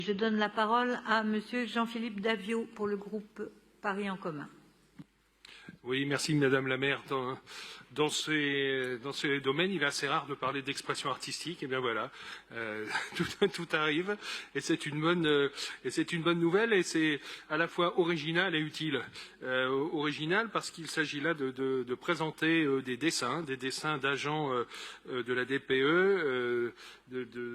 Je donne la parole à Monsieur Jean-Philippe Davio pour le groupe Paris en commun. Oui, merci Madame la maire. Dans ces domaines, il est assez rare de parler d'expression artistique. Et bien voilà, tout arrive, et c'est une bonne nouvelle, et c'est à la fois original et utile. Original parce qu'il s'agit là de présenter des dessins d'agents de la DPE,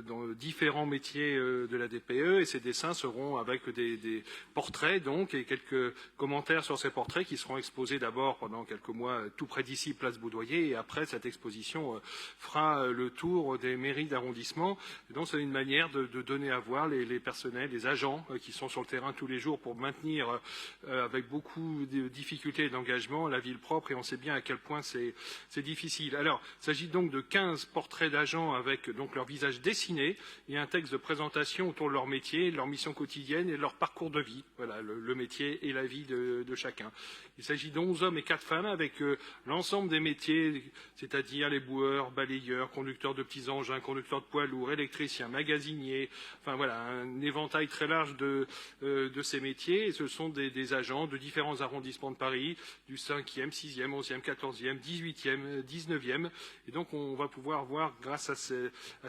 dans différents métiers de la DPE, et ces dessins seront avec des portraits donc et quelques commentaires sur ces portraits qui seront exposés d'abord pendant quelques mois tout près d'ici, place Baudoyer, et après cette exposition fera le tour des mairies d'arrondissement. Donc c'est une manière de donner à voir les personnels, les agents qui sont sur le terrain tous les jours pour maintenir avec beaucoup de difficultés et d'engagement la ville propre, et on sait bien à quel point c'est difficile. Alors, il s'agit donc de 15 portraits d'agents avec donc leur visage dessiné et un texte de présentation autour de leur métier, de leur mission quotidienne et de leur parcours de vie. Voilà, le métier et la vie de chacun. Il s'agit d'11 hommes et 4 femmes avec l'ensemble des métiers, c'est-à-dire les boueurs, balayeurs, conducteurs de petits engins, conducteurs de poids lourds, électriciens, magasiniers, enfin voilà, un éventail très large de ces métiers. Et ce sont des agents de différents arrondissements de Paris, du 5e, 6e, 11e, 14e, 18e, 19e. Et donc on va pouvoir voir, grâce à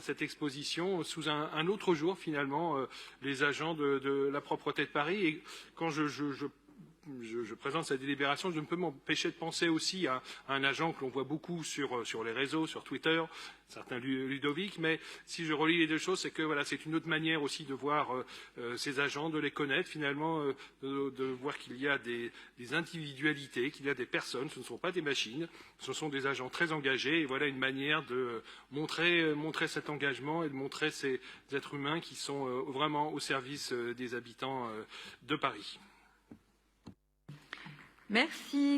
cette exposition, sous un autre jour finalement, les agents de la propreté de Paris. Et quand je présente cette délibération, je ne peux m'empêcher de penser aussi à un agent que l'on voit beaucoup sur les réseaux, sur Twitter, certains Ludovic, mais si je relie les deux choses, c'est que voilà, c'est une autre manière aussi de voir ces agents, de les connaître finalement, de voir qu'il y a des individualités, qu'il y a des personnes, ce ne sont pas des machines, ce sont des agents très engagés, et voilà une manière de montrer cet engagement et de montrer ces êtres humains qui sont vraiment au service des habitants de Paris. Merci.